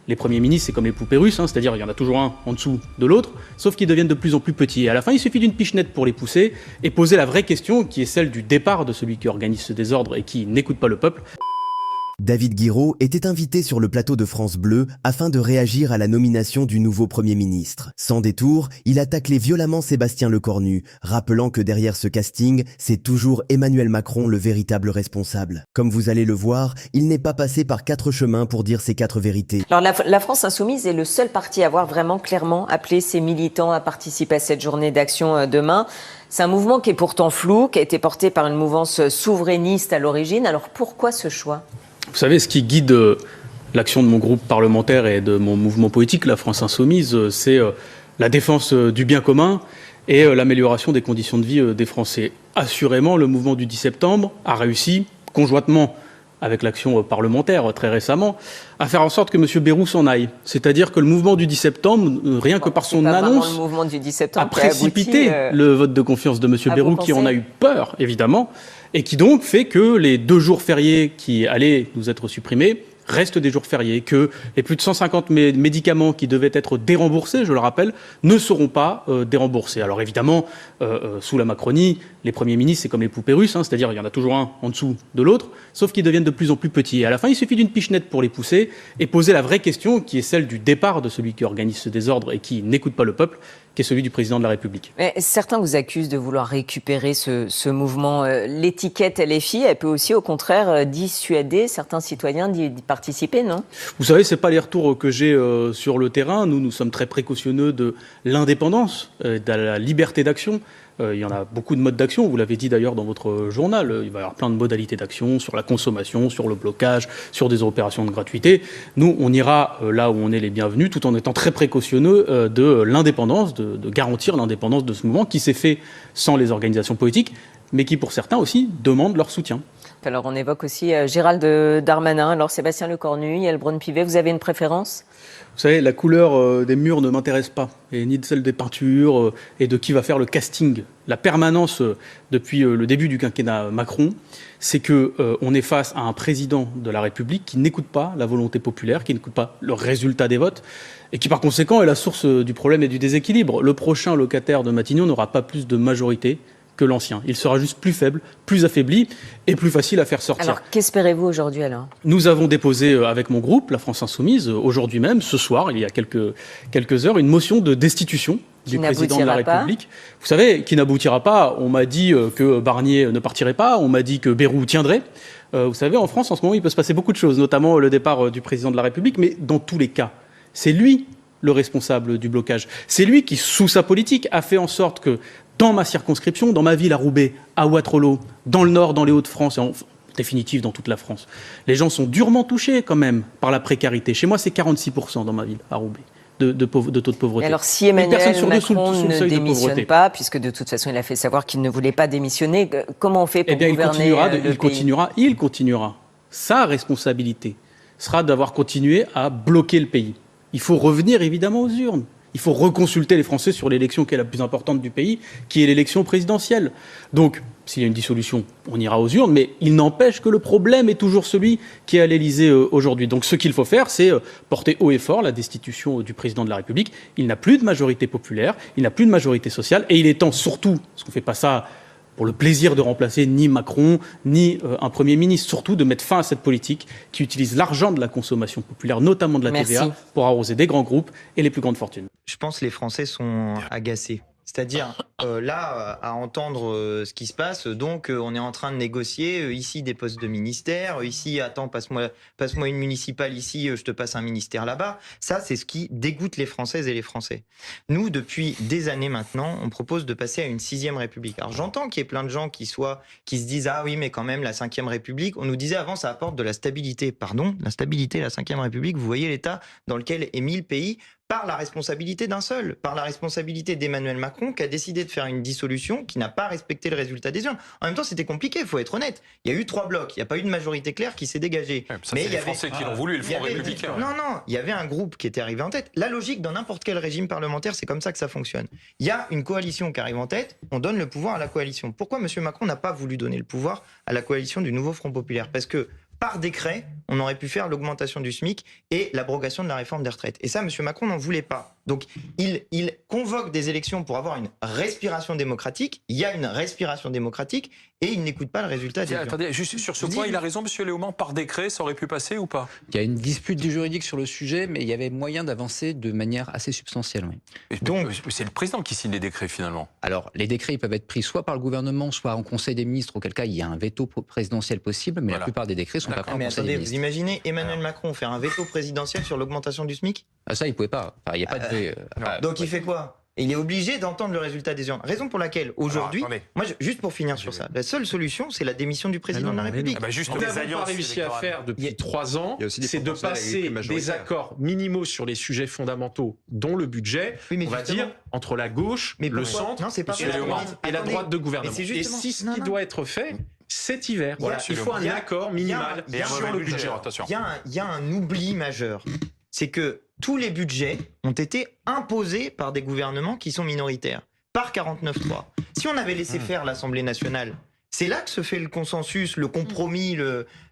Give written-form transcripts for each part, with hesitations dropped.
les premiers ministres, c'est comme les poupées russes, hein, c'est-à-dire il y en a toujours un en dessous de l'autre, sauf qu'ils deviennent de plus en plus petits. Et à la fin, il suffit d'une pichenette pour les pousser et poser la vraie question, qui est celle du départ de celui qui organise ce désordre et qui n'écoute pas le peuple. David Guiraud était invité sur le plateau de France Bleu afin de réagir à la nomination du nouveau Premier ministre. Sans détour, il a taclé violemment Sébastien Lecornu, rappelant que derrière ce casting, c'est toujours Emmanuel Macron le véritable responsable. Comme vous allez le voir, il n'est pas passé par 4 chemins pour dire ses 4 vérités. Alors la France Insoumise est le seul parti à avoir vraiment clairement appelé ses militants à participer à cette journée d'action demain. C'est un mouvement qui est pourtant flou, qui a été porté par une mouvance souverainiste à l'origine. Alors pourquoi ce choix ? Vous savez, ce qui guide l'action de mon groupe parlementaire et de mon mouvement politique, la France Insoumise, c'est la défense du bien commun et l'amélioration des conditions de vie des Français. Assurément, le mouvement du 10 septembre a réussi, conjointement avec l'action parlementaire très récemment, à faire en sorte que M. Bayrou s'en aille. C'est-à-dire que le mouvement du 10 septembre, rien que par son annonce, le mouvement du 10 septembre a précipité le vote de confiance de M. Bayrou, qui en a eu peur, évidemment, et qui donc fait que les 2 jours fériés qui allaient nous être supprimés restent des jours fériés, que les plus de 150 médicaments qui devaient être déremboursés, je le rappelle, ne seront pas déremboursés. Alors évidemment, sous la Macronie, les premiers ministres, c'est comme les poupées russes, hein, c'est-à-dire il y en a toujours un en dessous de l'autre, sauf qu'ils deviennent de plus en plus petits. Et à la fin, il suffit d'une pichenette pour les pousser et poser la vraie question, qui est celle du départ de celui qui organise ce désordre et qui n'écoute pas le peuple, qui est celui du président de la République. Mais certains vous accusent de vouloir récupérer ce mouvement. L'étiquette LFI, elle peut aussi, au contraire, dissuader certains citoyens d'y participer, non ? Vous savez, ce n'est pas les retours que j'ai sur le terrain. Nous sommes très précautionneux de l'indépendance, de la liberté d'action. Il y en a beaucoup de modes d'action, vous l'avez dit d'ailleurs dans votre journal. Il va y avoir plein de modalités d'action sur la consommation, sur le blocage, sur des opérations de gratuité. Nous, on ira là où on est les bienvenus, tout en étant très précautionneux de l'indépendance, de garantir l'indépendance de ce mouvement qui s'est fait sans les organisations politiques, mais qui pour certains aussi demandent leur soutien. Alors on évoque aussi Gérald Darmanin, alors Sébastien Lecornu, Yael Braun-Pivet, vous avez une préférence ? Vous savez, la couleur des murs ne m'intéresse pas, et ni de celle des peintures, et de qui va faire le casting. La permanence depuis le début du quinquennat Macron, c'est qu'on est face à un président de la République qui n'écoute pas la volonté populaire, qui n'écoute pas le résultat des votes, et qui par conséquent est la source du problème et du déséquilibre. Le prochain locataire de Matignon n'aura pas plus de majorité que l'ancien. Il sera juste plus faible, plus affaibli et plus facile à faire sortir. Alors, qu'espérez-vous aujourd'hui alors ? Nous avons déposé avec mon groupe, la France Insoumise, aujourd'hui même, ce soir, il y a quelques heures, une motion de destitution du président de la République. Vous savez, qui n'aboutira pas. On m'a dit que Barnier ne partirait pas, on m'a dit que Bayrou tiendrait. Vous savez, en France, en ce moment, il peut se passer beaucoup de choses, notamment le départ du président de la République, mais dans tous les cas, c'est lui le responsable du blocage. C'est lui qui, sous sa politique, a fait en sorte que dans ma circonscription, dans ma ville à Roubaix, à Wattrelos, dans le Nord, dans les Hauts-de-France et en définitive dans toute la France, les gens sont durement touchés quand même par la précarité. Chez moi, c'est 46% dans ma ville, à Roubaix, de taux de pauvreté. Et alors si Emmanuel Macron ne démissionne pas, puisque de toute façon il a fait savoir qu'il ne voulait pas démissionner, comment on fait pour gouverner le pays ? Il continuera. Sa responsabilité sera d'avoir continué à bloquer le pays. Il faut revenir évidemment aux urnes. Il faut reconsulter les Français sur l'élection qui est la plus importante du pays, qui est l'élection présidentielle. Donc, s'il y a une dissolution, on ira aux urnes, mais il n'empêche que le problème est toujours celui qui est à l'Élysée aujourd'hui. Donc, ce qu'il faut faire, c'est porter haut et fort la destitution du président de la République. Il n'a plus de majorité populaire, il n'a plus de majorité sociale, et il est temps surtout, parce qu'on ne fait pas ça pour le plaisir de remplacer ni Macron, ni un Premier ministre, surtout de mettre fin à cette politique qui utilise l'argent de la consommation populaire, notamment de la TVA, pour arroser des grands groupes et les plus grandes fortunes. Je pense que les Français sont agacés. C'est-à-dire, là, à entendre ce qui se passe, donc on est en train de négocier ici des postes de ministère, ici, attends, passe-moi une municipale ici, je te passe un ministère là-bas. Ça, c'est ce qui dégoûte les Françaises et les Français. Nous, depuis des années maintenant, on propose de passer à une 6e République. Alors j'entends qu'il y ait plein de gens qui se disent « Ah oui, mais quand même, la 5e République, on nous disait avant, ça apporte de la stabilité. » Pardon, la stabilité, la 5e République, vous voyez l'état dans lequel est mis le pays par la responsabilité d'un seul, par la responsabilité d'Emmanuel Macron qui a décidé de faire une dissolution qui n'a pas respecté le résultat des urnes. En même temps, c'était compliqué, il faut être honnête. Il y a eu 3 blocs, il n'y a pas eu de majorité claire qui s'est dégagée. Ouais, mais c'est les Français qui l'ont voulu, le Front républicain. Non, il y avait un groupe qui était arrivé en tête. La logique dans n'importe quel régime parlementaire, c'est comme ça que ça fonctionne. Il y a une coalition qui arrive en tête, on donne le pouvoir à la coalition. Pourquoi M. Macron n'a pas voulu donner le pouvoir à la coalition du nouveau Front populaire ? Parce que par décret, on aurait pu faire l'augmentation du SMIC et l'abrogation de la réforme des retraites. Et ça, M. Macron n'en voulait pas. Donc, il convoque des élections pour avoir une respiration démocratique. Il y a une respiration démocratique et il n'écoute pas le résultat des urnes. Attendez, juste sur ce point, il a raison, M. Léaumont, par décret, ça aurait pu passer ou pas? Il y a une dispute du juridique sur le sujet, mais il y avait moyen d'avancer de manière assez substantielle. Oui. Donc, c'est le président qui signe les décrets finalement. Alors, les décrets ils peuvent être pris soit par le gouvernement, soit en Conseil des ministres, auquel cas il y a un veto présidentiel possible, mais Voilà. la plupart des décrets sont pas pris en Mais Conseil attendez, des vous ministres. imaginez Emmanuel Macron faire un veto présidentiel sur l'augmentation du SMIC? Ah, ça, il pouvait pas. Enfin, il n'y a pas de... Donc il fait quoi? Il est obligé d'entendre le résultat des urnes. Raison pour laquelle aujourd'hui, attendez. moi juste pour finir sur ça, la seule solution c'est la démission du président de la République. Ah bah juste On les n'avons pas alliances réussi à électorales. faire Il y a- depuis 3 ans, il y a aussi des c'est de proportionnels passer avec les des majoritaires. accords minimaux sur les sujets fondamentaux, dont le budget, Oui, mais on va justement- dire, entre la gauche, Mais le pourquoi centre, Non, c'est pas et vrai. la Attendez. droite de gouvernement. Mais c'est Et justement- si ce non, qui non. doit être fait cet hiver, Voilà, il faut un il y a- accord minimal il y a un sur mauvais le budget, budget. attention. Il y a un oubli majeur. C'est que tous les budgets ont été imposés par des gouvernements qui sont minoritaires, par 49.3. Si on avait laissé faire l'Assemblée nationale, c'est là que se fait le consensus, le compromis,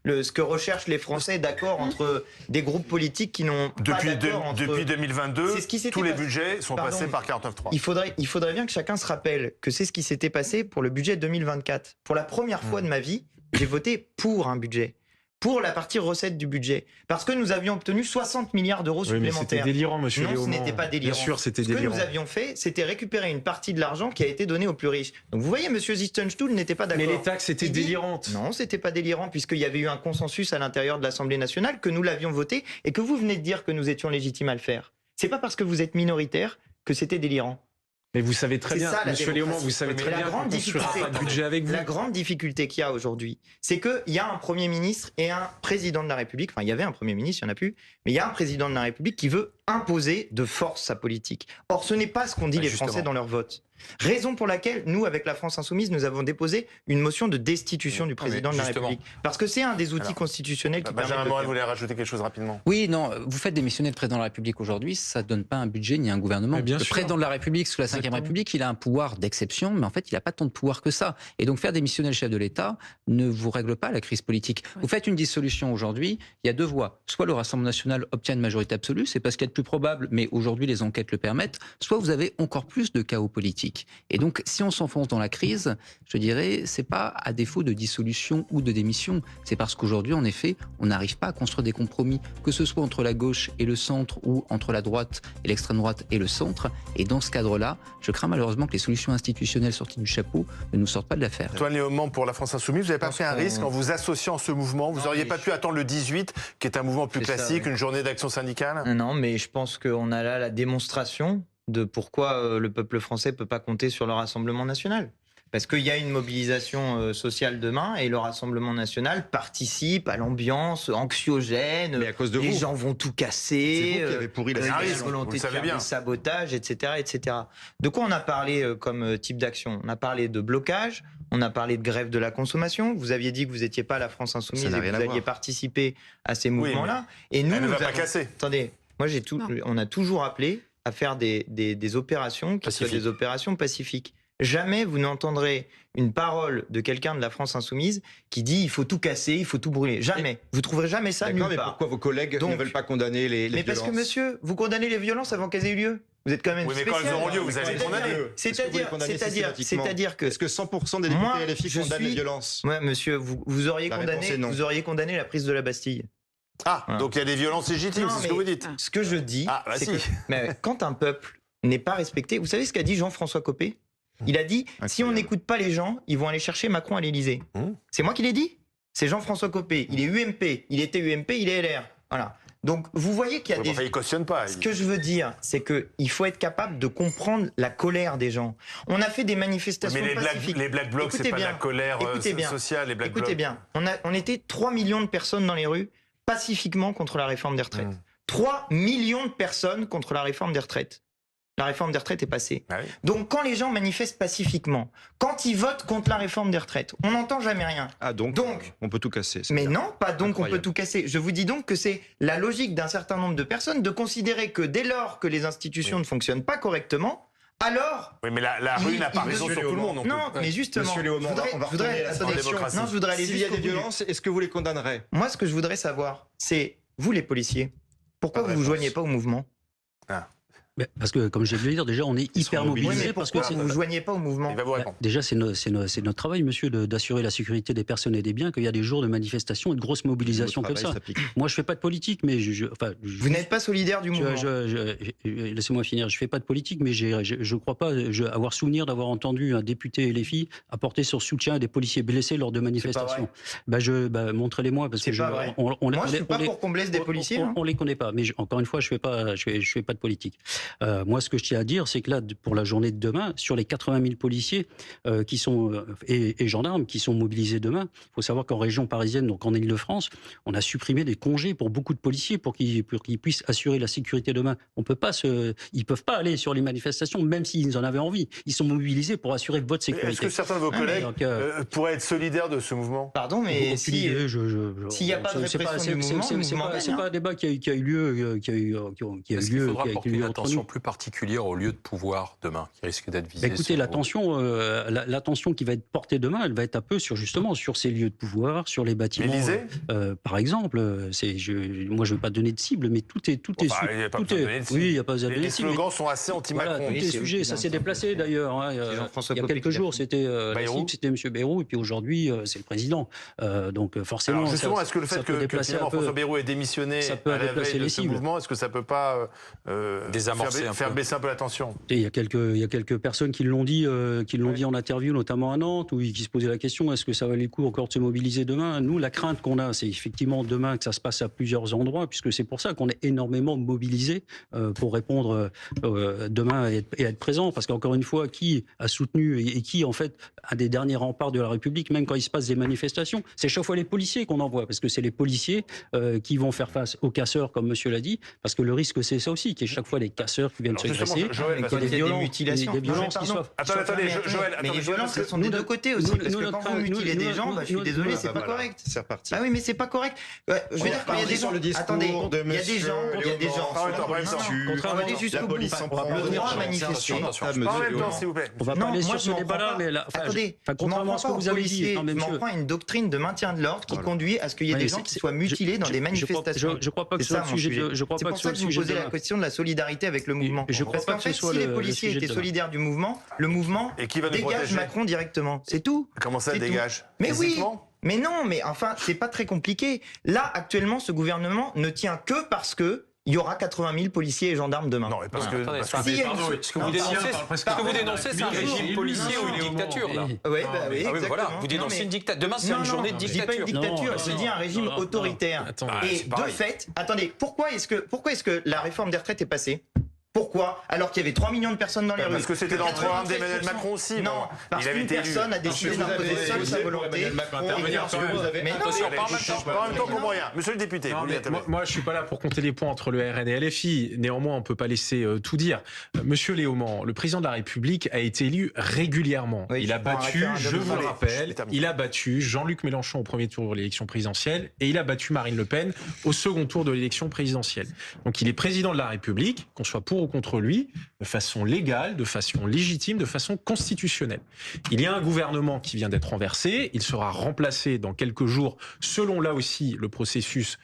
ce que recherchent les Français d'accord entre des groupes politiques qui n'ont pas d'accord entre... Depuis 2022, C'est ce qui s'était tous les passé. budgets sont Pardon. passés par 49.3. Il faudrait bien que chacun se rappelle que c'est ce qui s'était passé pour le budget 2024. Pour la première fois de ma vie, j'ai voté pour un budget. Pour la partie recette du budget. Parce que nous avions obtenu 60 milliards d'euros Oui, mais c'était supplémentaires. délirant, monsieur Non, ce Léaumont. n'était pas délirant. Bien sûr, c'était Ce que délirant. nous avions fait, c'était récupérer une partie de l'argent qui a été donné aux plus riches. Donc vous voyez, monsieur Zistenstuhl n'était pas d'accord. Mais les taxes étaient Il dit- délirantes. Non, c'était pas délirant, puisqu'il y avait eu un consensus à l'intérieur de l'Assemblée nationale, que nous l'avions voté, et que vous venez de dire que nous étions légitimes à le faire. C'est pas parce que vous êtes minoritaire que c'était délirant. Mais vous savez très C'est bien, ça, la monsieur Léaumont, démocratie. vous savez Mais très la bien grande qu'on construira difficulté- pas de budget avec vous. La grande difficulté qu'il y a aujourd'hui, c'est qu'il y a un Premier ministre et un président de la République, enfin il y avait un Premier ministre, il n'y en a plus, mais il y a un président de la République qui veut imposer de force sa politique. Or ce n'est pas ce qu'ont dit les justement. Français dans leur vote. Raison pour laquelle, nous, avec la France Insoumise, nous avons déposé une motion de destitution du président de la justement. République. Parce que c'est un des outils Alors, constitutionnels qui permet Benjamin de Morel faire. voulait rajouter quelque chose rapidement. Oui, non, vous faites démissionner le président de la République aujourd'hui, ça ne donne pas un budget ni un gouvernement. Mais bien Le sûr. président de la République, sous la Ve Exactement. République, il a un pouvoir d'exception, mais en fait, il n'a pas tant de pouvoir que ça. Et donc, faire démissionner le chef de l'État ne vous règle pas la crise politique. Vous faites une dissolution aujourd'hui, il y a deux voies. Soit le Rassemblement national obtient une majorité absolue, c'est parce qu'il y a de plus probable, mais aujourd'hui, les enquêtes le permettent, soit vous avez encore plus de chaos politique. Et donc, si on s'enfonce dans la crise, je dirais, c'est pas à défaut de dissolution ou de démission, c'est parce qu'aujourd'hui, en effet, on n'arrive pas à construire des compromis, que ce soit entre la gauche et le centre ou entre la droite et l'extrême droite et le centre. Et dans ce cadre-là, je crains malheureusement que les solutions institutionnelles sorties du chapeau ne nous sortent pas de l'affaire. Antoine Léaumont pour la France Insoumise, vous n'avez pas pense fait un qu'on- risque en vous associant à ce mouvement? Vous Non, n'auriez mais pas pu attendre le 18, qui est un mouvement plus C'est ça, classique, oui. une journée d'action syndicale? Non, mais je pense qu'on a là la démonstration de pourquoi le peuple français peut pas compter sur le Rassemblement national. Parce qu'il y a une mobilisation sociale demain et le Rassemblement national participe à l'ambiance anxiogène. Mais à cause de les vous. gens vont tout C'est casser. vous qui avez pourri la il y a risque, une situation. vous volonté le de savez faire bien. des sabotages, etc., etc. De quoi on a parlé comme type d'action? On a parlé de blocage, on a parlé de grève de la consommation. Vous aviez dit que vous n'étiez pas à la France Insoumise Ça n'a et que rien à vous alliez voir. participer à ces Oui, mouvements-là. Et nous, Elle ne va nous pas avons- casser. Attendez, moi on a toujours appelé à faire des opérations qui soient Pacifiques. des opérations pacifiques. Jamais vous n'entendrez une parole de quelqu'un de la France Insoumise qui dit il faut tout casser, il faut tout brûler. Jamais. Vous trouverez jamais ça D'accord, nulle mais part. pourquoi vos collègues Donc- ne veulent pas condamner les Mais parce que violences? monsieur, vous condamnez les violences avant qu'elles aient eu lieu. Vous êtes quand même Oui, mais quand spécial. elles auront lieu, vous allez les C'est-à-dire- condamner. C'est-à-dire que Est-ce que 100% des Moi, députés LFI je condamnent suis- les violences? ouais, monsieur, vous auriez La réponse est non. condamné la prise de la Bastille. Ah, Voilà. donc il y a des violences légitimes, Non, c'est ce mais- que vous dites. Ce que je dis, Ah, bah c'est si. que mais quand un peuple n'est pas respecté, vous savez ce qu'a dit Jean-François Copé? Il a dit si on Incroyable. n'écoute pas les gens, ils vont aller chercher Macron à l'Élysée. C'est moi qui l'ai dit. C'est Jean-François Copé. Il est UMP. Il était UMP. Il est LR. Voilà. Donc vous voyez qu'il y a Ouais, des. enfin, il cautionne pas. Ce que je veux dire, c'est que il faut être capable de comprendre la colère des gens. On a fait des manifestations Mais pacifiques. les Black Blocs, c'est Écoutez pas de la bien. colère Écoutez bien. sociale, les Black Blocs. Écoutez bien, on était 3 millions de personnes dans les rues pacifiquement contre la réforme des retraites. 3 millions de personnes contre la réforme des retraites. La réforme des retraites est passée. Ah oui. Donc quand les gens manifestent pacifiquement, quand ils votent contre la réforme des retraites, on n'entend jamais rien. Ah donc, Donc- on peut tout casser. c'est Mais bien. non, pas donc on Incroyable. peut tout casser. Je vous dis donc que c'est la logique d'un certain nombre de personnes de considérer que dès lors que les institutions ne fonctionnent pas correctement, Alors Oui, mais la rue n'a pas raison sur tout le monde non plus. Non, mais justement, Monsieur Léaumont, on va retourner à la démocratie. Non, je voudrais aller S'il y a jusqu'au des bout. violences, est-ce que vous les condamnerez? Moi, ce que je voudrais savoir, c'est, vous les policiers, pourquoi Pas de vous vous réponse. joignez pas au mouvement? Parce que, comme je viens de le dire, déjà, on est hyper Oui, mobilisés. mais parce pourquoi que vous vous joignez pas au mouvement? Il va vous répondre. déjà, c'est notre travail, monsieur, d'assurer la sécurité des personnes et des biens, qu'il y a des jours de manifestation et de grosses mobilisations comme ça. Moi, je fais pas de politique, mais Vous n'êtes pas solidaire du mouvement? laissez-moi finir. Je fais pas de politique, mais je crois pas avoir souvenir d'avoir entendu un député LFI apporter son soutien à des policiers blessés lors de manifestations. Montrez-les-moi, parce C'est que pas vrai. Moi, je suis pas pour qu'on blesse des policiers. hein. on les connaît pas. Mais encore une fois, je fais pas de politique. Moi, ce que je tiens à dire, c'est que là, pour la journée de demain, sur les 80 000 policiers qui sont et gendarmes qui sont mobilisés demain, il faut savoir qu'en région parisienne, donc en Île-de-France, on a supprimé des congés pour beaucoup de policiers pour qu'ils puissent assurer la sécurité demain. Ils peuvent pas aller sur les manifestations, même s'ils en avaient envie. Ils sont mobilisés pour assurer votre sécurité. Est-ce que certains de vos collègues donc, pourraient être solidaires de ce mouvement? Pardon, mais aucune idée, s'il n'y a pas de répression du mouvement, le mouvement gagne, c'est pas un débat qui a eu lieu, Est-ce qu'il faudra qui a porter eu une lieu entre attention nous. plus particulière aux lieux de pouvoir demain, qui risque d'être visés? Écoutez, l'attention qui va être portée demain, elle va être un peu sur ces lieux de pouvoir, sur les bâtiments. L'Élysée Par exemple, moi je ne veux pas donner de cible, mais tout est Il n'y a pas besoin de donner de cible. oui, il n'y a pas besoin de donner Les de cible. slogans sont assez anti-Macron. Voilà, tout est sujet, ça s'est déplacé d'ailleurs. hein. Jean-François Il y a Copé quelques qui l'a jours, fait. c'était la Bayrou. cible, c'était M. Bayrou, et puis aujourd'hui, c'est le président. Donc forcément, Alors justement, ça- est-ce que le ça fait peut que déplacer finalement un peu- François Bayrou ait démissionné ça peut à la déplacer veille de les ce cibles. mouvement, est-ce que ça peut pas Désamorcer un faire peu. baisser un peu la tension? Il y a quelques personnes qui l'ont dit en interview, notamment à Nantes, où qui se posaient la question est-ce que ça valait le coup encore de se mobiliser demain? Nous, la crainte qu'on a, c'est effectivement demain que ça se passe à plusieurs endroits, puisque c'est pour ça qu'on est énormément mobilisés pour répondre demain et être présent. Parce qu'encore une fois, qui a soutenu et qui, en fait, un des derniers remparts de la République, même quand il se passe des manifestations, c'est chaque fois les policiers qu'on envoie, parce que c'est les policiers qui vont faire face aux casseurs, comme monsieur l'a dit, parce que le risque, c'est ça aussi, qu'il y ait chaque fois les casseurs qui viennent Alors, se justement, dresser. Joël, et parce qu'il y ait qu'il y a des mutilations. des violences qui soient... Attendez, Joël, Mais les violences, elles sont des deux côtés aussi. Parce que quand vous mutilez des gens, je suis désolé, c'est pas correct. C'est reparti. Ah oui, mais c'est pas correct. Ouais, je veux dire, quand il y a des gens. sur le discours Attendez, de il y a des gens. Il y a des gens. En même temps, On va aller la jusqu'au bout. police s'en prend. Le droit à Attention, manifester. En même temps, s'il vous plaît. On va pas aller sur ce débat-là, mais là, attendez, contrairement à ce que vous avez dit, je m'en prends à une doctrine de maintien de l'ordre qui conduit à ce qu'il y ait des gens qui soient mutilés dans des manifestations. Je crois pas que C'est ce soit ça, le mon sujet. sujet. Je crois C'est pas pour que ce ça soit que le je vous sujet posais de la demain. question de la solidarité avec le mouvement. je crois Parce pas qu'en que ce fait, soit si les le policiers sujet de étaient demain. solidaires du mouvement, le mouvement Et qui va nous dégage protéger? Macron directement. C'est tout. Comment ça C'est tout. dégage? Mais oui. Physiquement? Mais non, mais enfin, c'est pas très compliqué. Là, actuellement, ce gouvernement ne tient que parce que il y aura 80 000 policiers et gendarmes demain. Non, mais parce que... Attendez, parce que- Si, il y a une- ce que vous dénoncez, c'est un régime policier ou une dictature, là. Ouais, bah oui, Ah oui, exactement. voilà, vous Non, dénoncez mais- une dictature. Demain, c'est une journée de Je dis pas une dictature. dictature, Non, je dis un régime non, autoritaire. Attends, Et c'est de pareil. fait, attendez, pourquoi est-ce que la réforme des retraites est passée? Pourquoi? Alors qu'il y avait 3 millions de personnes dans les rues. Parce que c'était dans le programme d'Emmanuel 97%. Macron aussi. Non, bon. parce Il avait qu'une été élu. personne a décidé d'imposer seule sa volonté. En même temps, pour rien. Monsieur le député, Non, vous voulez mais moi, je suis pas là pour compter les points entre le RN et LFI. Néanmoins, on peut pas laisser tout dire. Monsieur Léaumont, le président de la République a été élu régulièrement. Oui, il a pour un battu, référendum. je vous le Allez, rappelle, je termine. il a battu Jean-Luc Mélenchon au premier tour de l'élection présidentielle et il a battu Marine Le Pen au second tour de l'élection présidentielle. Donc, il est président de la République, qu'on soit pour ou contre lui, de façon légale, de façon légitime, de façon constitutionnelle. Il y a un gouvernement qui vient d'être renversé, il sera remplacé dans quelques jours, selon là aussi le processus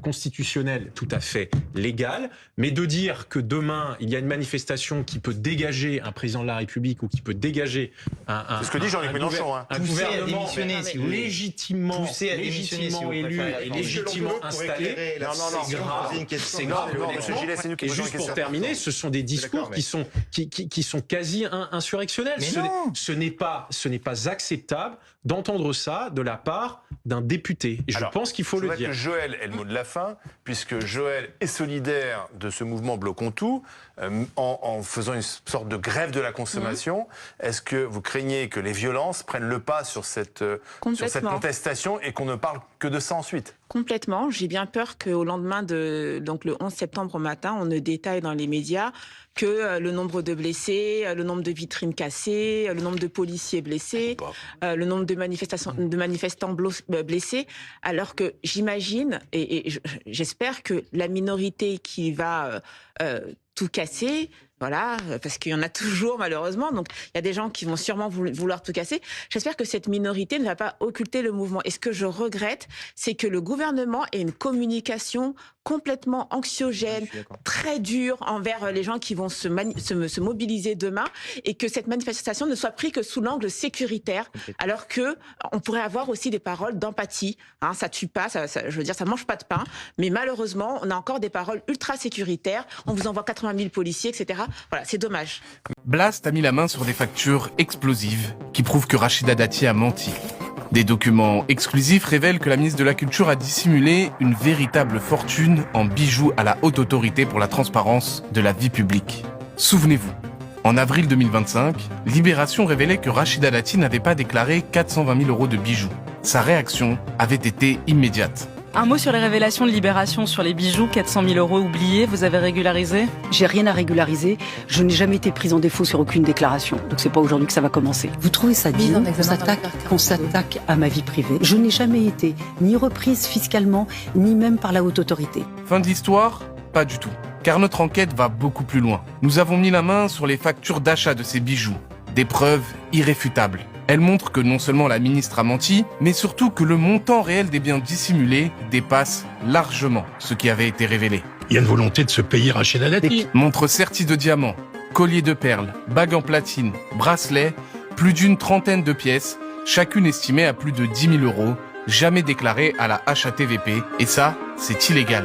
constitutionnel tout à fait légal, mais de dire que demain il y a une manifestation qui peut dégager un président de la République ou qui peut dégager C'est ce que dit Jean-Luc Mélenchon. un Poussé à gouvernement démissionner, si vous voulez. légitimement Poussé à démissionner, si vous élu préférez. et légitimement installé. Non, C'est grave. C'est grave, Non, honnêtement. monsieur Gillet, c'est nous qui Et posons juste une pour question. terminer, ce sont des discours mais- qui sont quasi insurrectionnels. Mais Ce non. n'est- ce n'est pas acceptable d'entendre ça de la part d'un député. Et je Alors, pense qu'il faut Je le voudrais dire. que Joël ait le mot de la fin, puisque Joël est solidaire de ce mouvement Bloquons tout, en faisant une sorte de grève de la consommation. Est-ce que vous craignez que les violences prennent le pas sur cette contestation et qu'on ne parle que de ça ensuite? Complètement. J'ai bien peur qu'au lendemain donc le 11 septembre au matin, on ne détaille dans les médias que le nombre de blessés, le nombre de vitrines cassées, le nombre de policiers blessés, le nombre de manifestants blessés, alors que j'imagine et j'espère que la minorité qui va tout casser. Voilà, parce qu'il y en a toujours malheureusement. Donc il y a des gens qui vont sûrement vouloir tout casser. J'espère que cette minorité ne va pas occulter le mouvement. Et ce que je regrette, c'est que le gouvernement ait une communication complètement anxiogène, très dure envers les gens qui vont se mobiliser demain, et que cette manifestation ne soit prise que sous l'angle sécuritaire, alors que on pourrait avoir aussi des paroles d'empathie. Hein, ça tue pas, je veux dire, ça mange pas de pain. Mais malheureusement, on a encore des paroles ultra sécuritaires. On vous envoie 80 000 policiers, etc. Voilà, c'est dommage. Blast a mis la main sur des factures explosives qui prouvent que Rachida Dati a menti. Des documents exclusifs révèlent que la ministre de la Culture a dissimulé une véritable fortune en bijoux à la Haute Autorité pour la transparence de la vie publique. Souvenez-vous, en avril 2025, Libération révélait que Rachida Dati n'avait pas déclaré 420 000 euros de bijoux. Sa réaction avait été immédiate. Un mot sur les révélations de Libération sur les bijoux, 400 000 euros oubliés, vous avez régularisé ? J'ai rien à régulariser, je n'ai jamais été prise en défaut sur aucune déclaration, donc c'est pas aujourd'hui que ça va commencer. Vous trouvez ça digne qu'on s'attaque à ma vie privée ? Je n'ai jamais été ni reprise fiscalement, ni même par la Haute Autorité. Fin de l'histoire ? Pas du tout. Car notre enquête va beaucoup plus loin. Nous avons mis la main sur les factures d'achat de ces bijoux. Des preuves irréfutables. Elle montre que non seulement la ministre a menti, mais surtout que le montant réel des biens dissimulés dépasse largement ce qui avait été révélé. Il y a une volonté de se payer Rachida Dati. Montre sertie de diamants, collier de perles, bague en platine, bracelet, plus d'une trentaine de pièces, chacune estimée à plus de 10 000 euros, jamais déclarées à la HATVP, et ça, c'est illégal.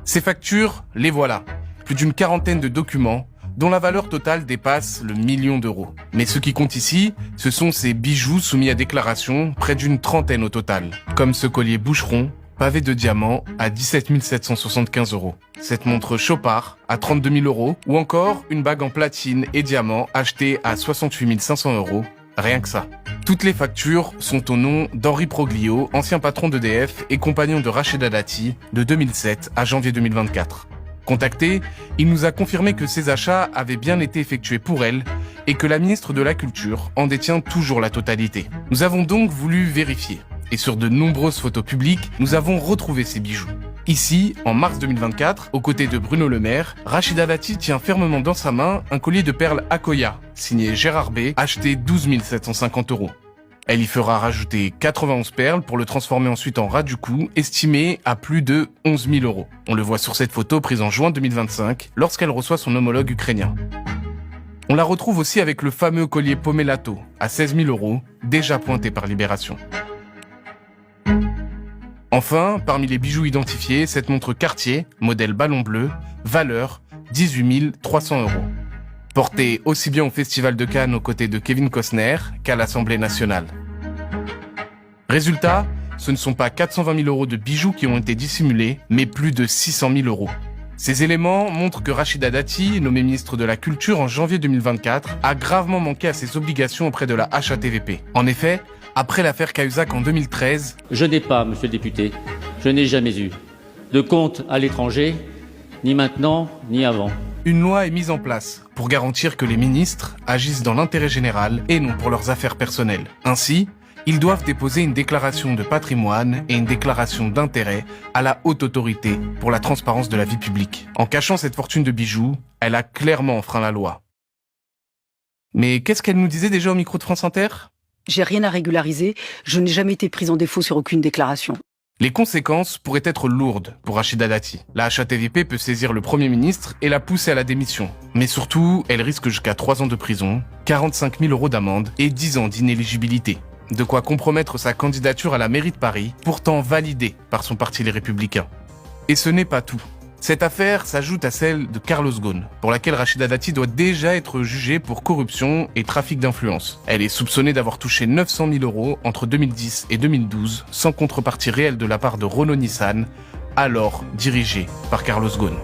Ces factures, les voilà. Plus d'une quarantaine de documents dont la valeur totale dépasse le million d'euros. Mais ce qui compte ici, ce sont ces bijoux soumis à déclaration, près d'une trentaine au total, comme ce collier Boucheron, pavé de diamants à 17 775 euros. Cette montre Chopard à 32 000 euros, ou encore une bague en platine et diamants achetée à 68 500 euros. Rien que ça. Toutes les factures sont au nom d'Henri Proglio, ancien patron d'EDF et compagnon de Rachida Dati, de 2007 à janvier 2024. Contacté, il nous a confirmé que ces achats avaient bien été effectués pour elle et que la ministre de la Culture en détient toujours la totalité. Nous avons donc voulu vérifier. Et sur de nombreuses photos publiques, nous avons retrouvé ces bijoux. Ici, en mars 2024, aux côtés de Bruno Le Maire, Rachida Dati tient fermement dans sa main un collier de perles Akoya, signé Gérard B, acheté 12 750 euros. Elle y fera rajouter 91 perles pour le transformer ensuite en ras du cou, estimé à plus de 11 000 euros. On le voit sur cette photo prise en juin 2025, lorsqu'elle reçoit son homologue ukrainien. On la retrouve aussi avec le fameux collier Pomelato, à 16 000 euros, déjà pointé par Libération. Enfin, parmi les bijoux identifiés, cette montre Cartier, modèle ballon bleu, valeur 18 300 euros. Portée aussi bien au Festival de Cannes aux côtés de Kevin Costner qu'à l'Assemblée nationale. Résultat, ce ne sont pas 420 000 euros de bijoux qui ont été dissimulés, mais plus de 600 000 euros. Ces éléments montrent que Rachida Dati, nommée ministre de la Culture en janvier 2024, a gravement manqué à ses obligations auprès de la HATVP. En effet, après l'affaire Cahuzac en 2013... Je n'ai pas, monsieur le député, je n'ai jamais eu de compte à l'étranger, ni maintenant, ni avant. Une loi est mise en place pour garantir que les ministres agissent dans l'intérêt général et non pour leurs affaires personnelles. Ainsi, ils doivent déposer une déclaration de patrimoine et une déclaration d'intérêt à la Haute Autorité pour la transparence de la vie publique. En cachant cette fortune de bijoux, elle a clairement enfreint la loi. Mais qu'est-ce qu'elle nous disait déjà au micro de France Inter ? J'ai rien à régulariser, je n'ai jamais été prise en défaut sur aucune déclaration. Les conséquences pourraient être lourdes pour Rachida Dati. La HATVP peut saisir le Premier ministre et la pousser à la démission. Mais surtout, elle risque jusqu'à 3 ans de prison, 45 000 euros d'amende et 10 ans d'inéligibilité. De quoi compromettre sa candidature à la mairie de Paris, pourtant validée par son parti Les Républicains. Et ce n'est pas tout. Cette affaire s'ajoute à celle de Carlos Ghosn, pour laquelle Rachida Dati doit déjà être jugée pour corruption et trafic d'influence. Elle est soupçonnée d'avoir touché 900 000 euros entre 2010 et 2012, sans contrepartie réelle de la part de Renault Nissan, alors dirigé par Carlos Ghosn.